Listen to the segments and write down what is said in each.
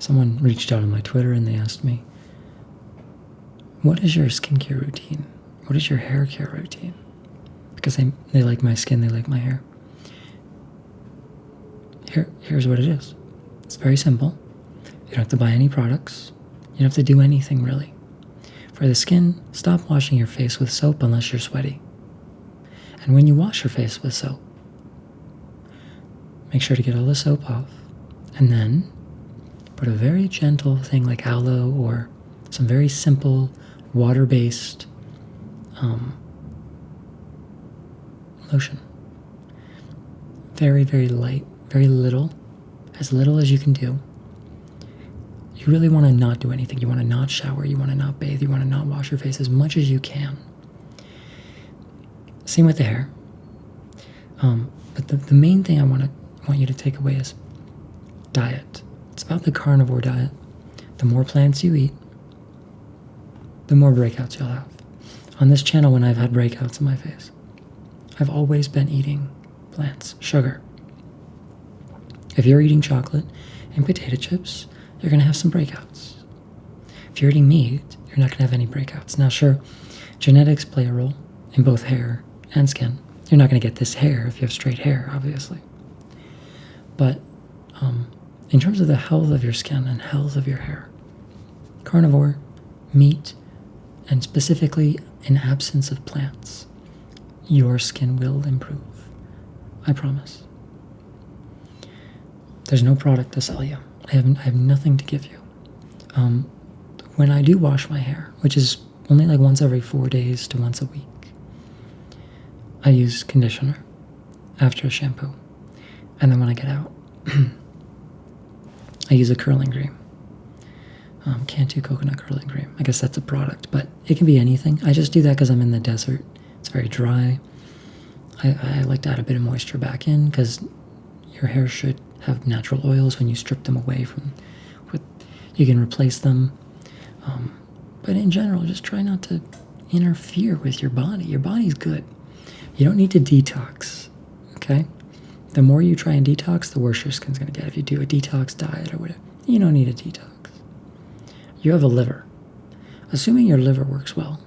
Someone reached out on my Twitter and they asked me, what is your skincare routine? What is your hair care routine? Because they like my skin, they like my hair. Here's what it is. It's very simple. You don't have to buy any products. You don't have to do anything really. For the skin, stop washing your face with soap unless you're sweaty. And when you wash your face with soap, make sure to get all the soap off. And then put a very gentle thing like aloe or some very simple water-based lotion. Very, very light, very little, as little as you can do. You really want to not do anything. You want to not shower. You want to not bathe. You want to not wash your face as much as you can. Same with the hair. But the main thing I want you to take away is diet. It's about the carnivore diet. The more plants you eat, the more breakouts you'll have. On this channel, when I've had breakouts in my face, I've always been eating plants, sugar. If you're eating chocolate and potato chips, you're going to have some breakouts. If you're eating meat, you're not going to have any breakouts. Now, sure, genetics play a role in both hair and skin. You're not going to get this hair if you have straight hair, obviously. But in terms of the health of your skin and health of your hair, carnivore, meat, and specifically in absence of plants, your skin will improve. I promise. There's no product to sell you. I have nothing to give you. When I do wash my hair, which is only like once every 4 days to once a week, I use conditioner after a shampoo. And then when I get out, I use a curling cream. Cantu coconut curling cream. I guess that's a product, but it can be anything. I just do that because I'm in the desert. It's very dry. I like to add a bit of moisture back in because your hair should have natural oils when you strip them away you can replace them. But in general, just try not to interfere with your body. Your body's good. You don't need to detox, okay? The more you try and detox, the worse your skin's going to get. If you do a detox diet or whatever, you don't need a detox. You have a liver. Assuming your liver works well,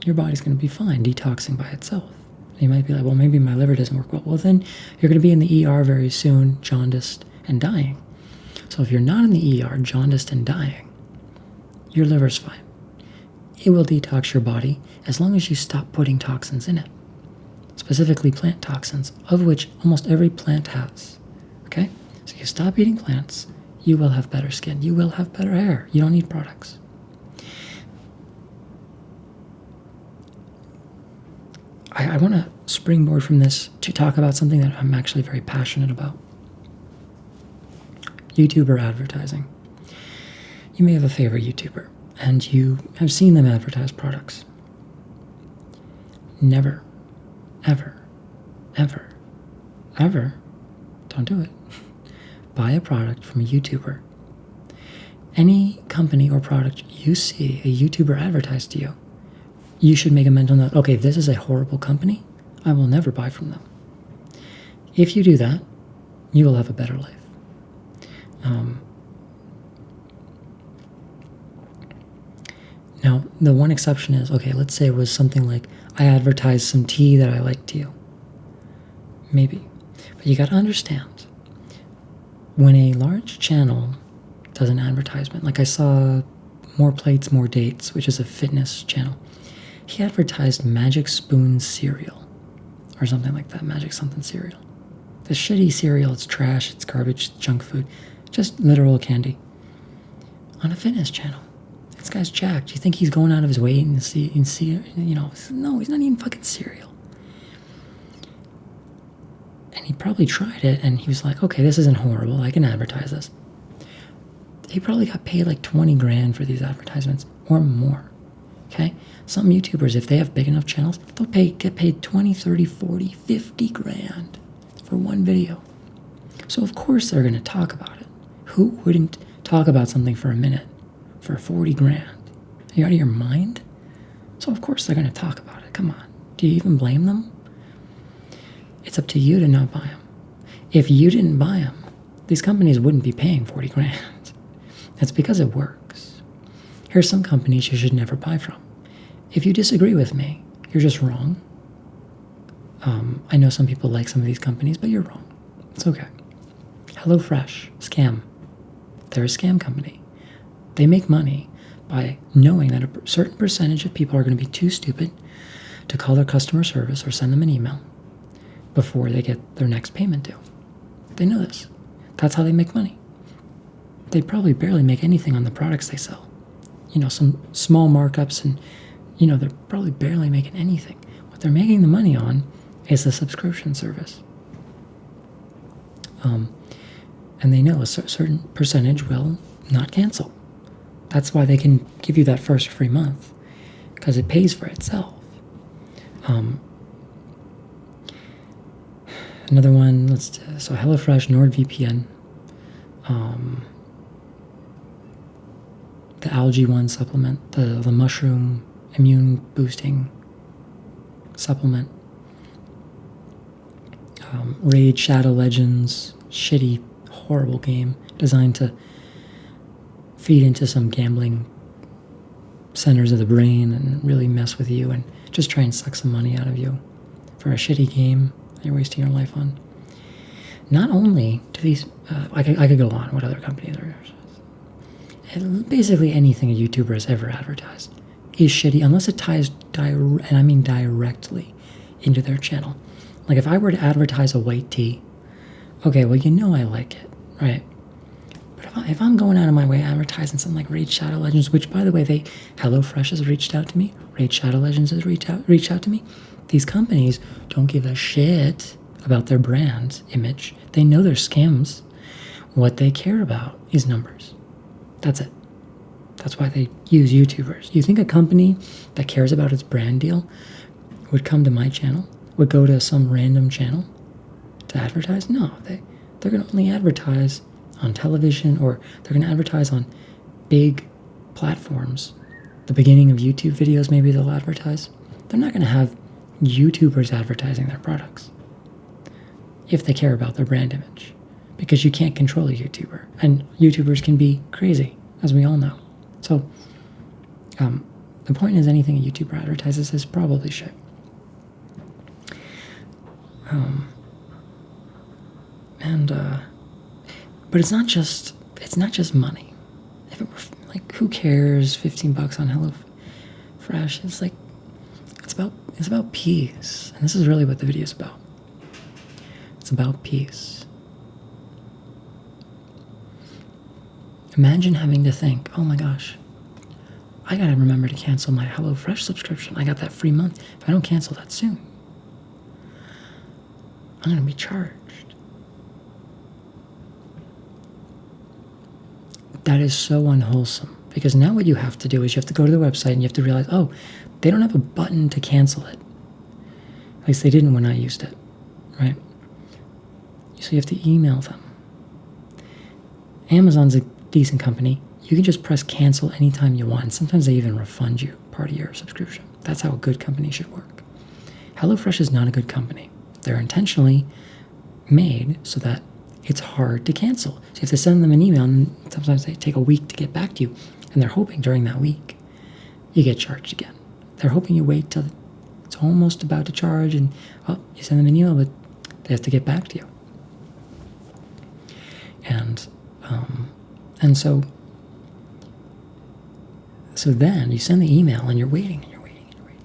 your body's going to be fine detoxing by itself. You might be like, well, maybe my liver doesn't work well. Well, then you're going to be in the ER very soon, jaundiced and dying. So if you're not in the ER, jaundiced and dying, your liver's fine. It will detox your body as long as you stop putting toxins in it, specifically plant toxins, of which almost every plant has. Okay? So you stop eating plants, you will have better skin. You will have better hair. You don't need products. I want to springboard from this to talk about something that I'm actually very passionate about. YouTuber advertising. You may have a favorite YouTuber, and you have seen them advertise products. Never, ever, ever, ever, don't do it. Buy a product from a YouTuber. Any company or product you see a YouTuber advertise to you, you should make a mental note, okay, this is a horrible company. I will never buy from them. If you do that, you will have a better life. Now, the one exception is, okay, let's say it was something like, I advertised some tea that I liked to you. Maybe. But you got to understand, when a large channel does an advertisement, like I saw More Plates, More Dates, which is a fitness channel, he advertised Magic Spoon cereal, or something like that, Magic something cereal. The shitty cereal, it's trash, it's garbage, it's junk food, just literal candy. On a fitness channel. This guy's jacked. You think he's going out of his way and see, no, he's not eating fucking cereal. And he probably tried it, and he was like, okay, this isn't horrible, I can advertise this. He probably got paid like 20 grand for these advertisements, or more, okay? Some YouTubers, if they have big enough channels, they'll get paid 20, 30, 40, 50 grand for one video. So of course they're going to talk about it. Who wouldn't talk about something for a minute for 40 grand? Are you out of your mind? So of course they're going to talk about it. Come on. Do you even blame them? It's up to you to not buy them. If you didn't buy them, these companies wouldn't be paying 40 grand. That's because it works. Here's some companies you should never buy from. If you disagree with me, you're just wrong. I know some people like some of these companies, but you're wrong. It's okay. HelloFresh, scam. They're a scam company. They make money by knowing that a certain percentage of people are going to be too stupid to call their customer service or send them an email before they get their next payment due. They know this. That's how they make money. They probably barely make anything on the products they sell. Some small markups and, they're probably barely making anything. What they're making the money on is the subscription service. And they know a certain percentage will not cancel. That's why they can give you that first free month, because it pays for itself. Another one, so HelloFresh, NordVPN, the algae one supplement, the mushroom immune boosting supplement, Raid Shadow Legends, shitty, horrible game designed to feed into some gambling centers of the brain and really mess with you and just try and suck some money out of you for a shitty game that you're wasting your life on. Not only do these, I could go on what other companies are. Basically anything a YouTuber has ever advertised is shitty unless it ties, and I mean directly, into their channel. Like if I were to advertise a white tea, okay, well I like it, right? But if I'm going out of my way advertising something like Raid Shadow Legends, which by the way, HelloFresh has reached out to me, Raid Shadow Legends has reached out to me. These companies don't give a shit about their brand image. They know they're scams. What they care about is numbers. That's it. That's why they use YouTubers. You think a company that cares about its brand deal would come to my channel? Would go to some random channel to advertise? No, they're going to only advertise on television, or they're going to advertise on big platforms. The beginning of YouTube videos, maybe they'll advertise. They're not going to have YouTubers advertising their products if they care about their brand image, because you can't control a YouTuber, and YouTubers can be crazy, as we all know. So the point is, anything a YouTuber advertises is probably shit. But it's not just money. If it were like, who cares? $15 on HelloFresh. It's about peace, and this is really what the video is about. It's about peace. Imagine having to think, oh my gosh, I gotta remember to cancel my HelloFresh subscription. I got that free month. If I don't cancel that soon, I'm gonna be charged. That is so unwholesome, because now what you have to do is you have to go to the website and you have to realize, oh, they don't have a button to cancel it. At least they didn't when I used it, right? So you have to email them. Amazon's a decent company. You can just press cancel anytime you want. Sometimes they even refund you part of your subscription. That's how a good company should work. HelloFresh is not a good company. They're intentionally made so that it's hard to cancel. So you have to send them an email, and sometimes they take a week to get back to you, and they're hoping during that week you get charged again. They're hoping you wait till it's almost about to charge, and you send them an email, but they have to get back to you. And so then you send the email, and you're waiting, and you're waiting, and you're waiting.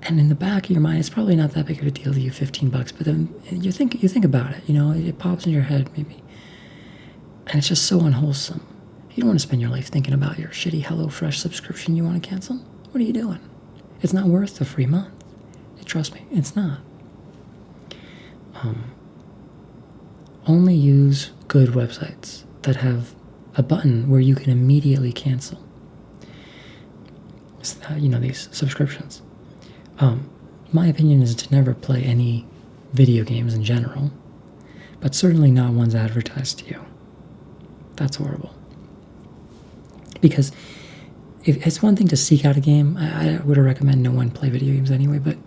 And in the back of your mind, it's probably not that big of a deal to you, $15, but then you think about it, it pops in your head maybe. And it's just so unwholesome. You don't want to spend your life thinking about your shitty HelloFresh subscription you want to cancel. What are you doing? It's not worth the free month. Trust me, it's not. Only use good websites that have a button where you can immediately cancel. These subscriptions. My opinion is to never play any video games in general, but certainly not ones advertised to you. That's horrible. Because if it's one thing to seek out a game, I would recommend no one play video games anyway, but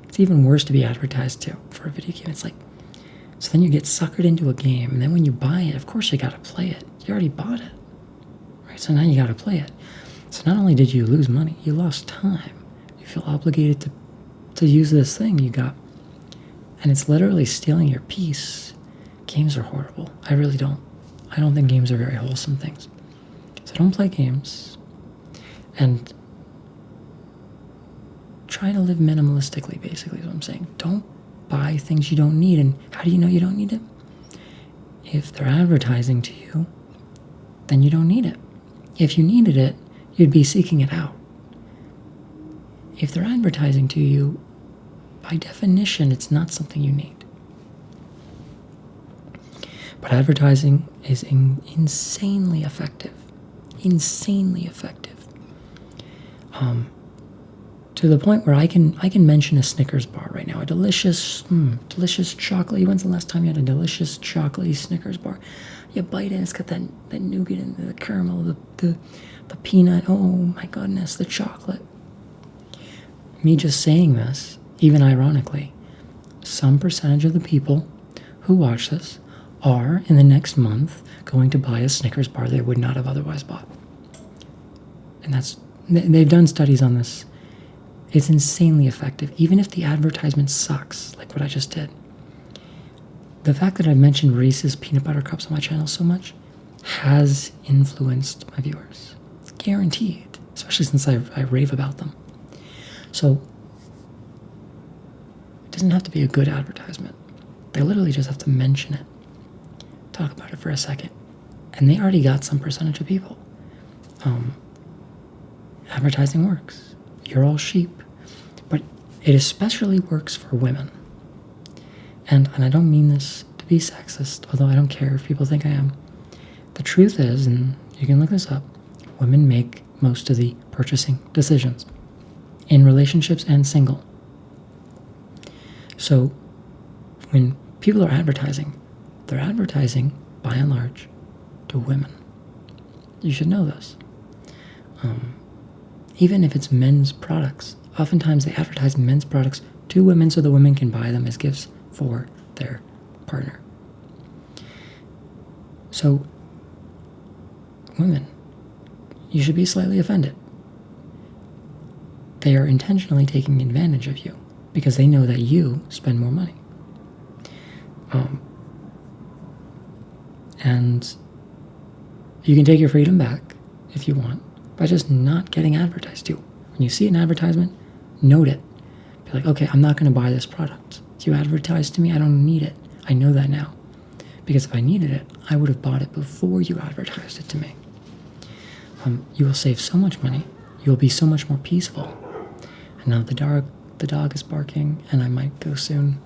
it's even worse to be advertised to for a video game. It's like, So then you get suckered into a game, and then when you buy it, of course you got to play it. You already bought it, right? So now you got to play it. So not only did you lose money, you lost time. You feel obligated to use this thing you got, and it's literally stealing your peace. Games are horrible. I don't think games are very wholesome things. So don't play games, and try to live minimalistically, basically is what I'm saying. Don't buy things you don't need. And how do you know you don't need it? If they're advertising to you, then you don't need it. If you needed it, you'd be seeking it out. If they're advertising to you, by definition, it's not something you need. But advertising is insanely effective. Insanely effective. To the point where I can mention a Snickers bar right now, a delicious chocolate. When's the last time you had a delicious chocolatey Snickers bar? You bite it, it's got that nougat and the caramel, the peanut. Oh my goodness, the chocolate. Me just saying this, even ironically, some percentage of the people who watch this are, in the next month, going to buy a Snickers bar they would not have otherwise bought. And they've done studies on this. It's insanely effective, even if the advertisement sucks, like what I just did. The fact that I've mentioned Reese's peanut butter cups on my channel so much has influenced my viewers. It's guaranteed, especially since I rave about them. So it doesn't have to be a good advertisement. They literally just have to mention it, talk about it for a second, and they already got some percentage of people. Advertising works. You're all sheep, but it especially works for women. And I don't mean this to be sexist, although I don't care if people think I am. The truth is, and you can look this up, women make most of the purchasing decisions in relationships and single. So when people are advertising, they're advertising, by and large, to women. You should know this. Even if it's men's products, oftentimes they advertise men's products to women so the women can buy them as gifts for their partner. So, women, you should be slightly offended. They are intentionally taking advantage of you because they know that you spend more money. And you can take your freedom back if you want by just not getting advertised to. When you see an advertisement, note it. Be like, okay, I'm not going to buy this product. You advertised to me, I don't need it. I know that now. Because if I needed it, I would have bought it before you advertised it to me. You will save so much money. You will be so much more peaceful. And now the dog is barking, and I might go soon.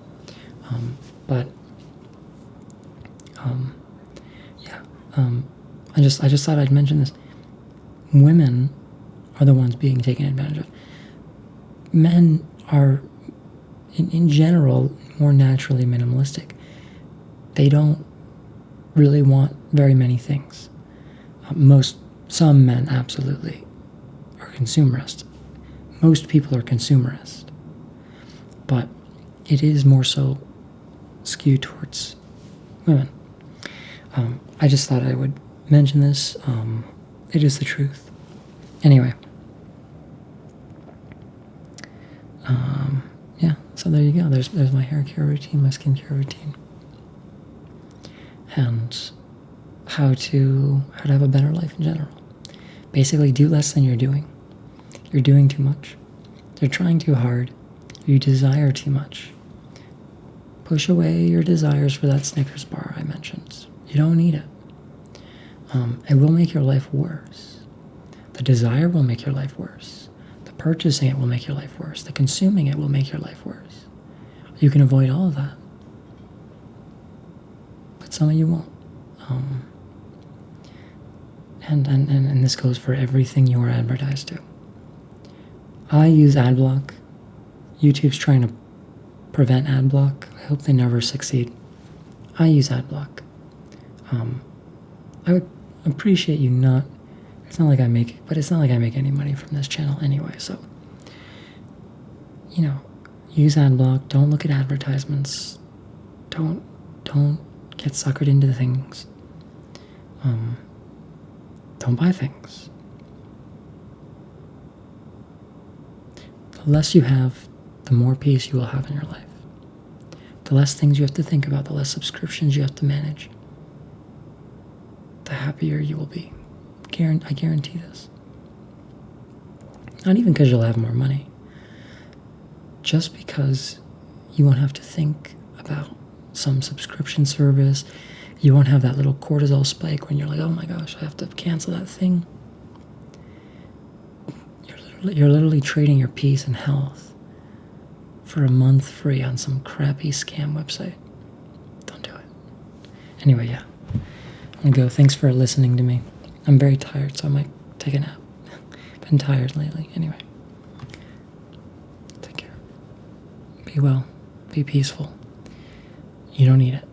I just thought I'd mention this. Women are the ones being taken advantage of. Men are, in general, more naturally minimalistic. They don't really want very many things. Some men absolutely are consumerist. Most people are consumerist. But it is more so skewed towards women. I just thought I would mention this. It is the truth. Anyway. Yeah, so there you go. There's my hair care routine, my skincare routine. And how to have a better life in general. Basically, do less than you're doing. You're doing too much. You're trying too hard. You desire too much. Push away your desires for that Snickers bar I mentioned. You don't need it. It will make your life worse. The desire will make your life worse. The purchasing it will make your life worse. The consuming it will make your life worse. You can avoid all of that. But some of you won't. And this goes for everything you are advertised to. I use ad block. YouTube's trying to prevent ad block. I hope they never succeed. I use ad block. I would appreciate you not. It's not like I make any money from this channel anyway. So, use ad block. Don't look at advertisements. Don't Don't get suckered into things. Don't buy things. The less you have, the more peace you will have in your life. The less things you have to think about, the less subscriptions you have to manage, the happier you will be. I guarantee this. Not even because you'll have more money, just because you won't have to think about some subscription service. You won't have that little cortisol spike when you're like, oh my gosh, I have to cancel that thing. You're literally trading your peace and health for a month free on some crappy scam website. Don't do it. Anyway, yeah. I'm gonna go. Thanks for listening to me. I'm very tired, so I might take a nap. Been tired lately. Anyway. Take care. Be well. Be peaceful. You don't need it.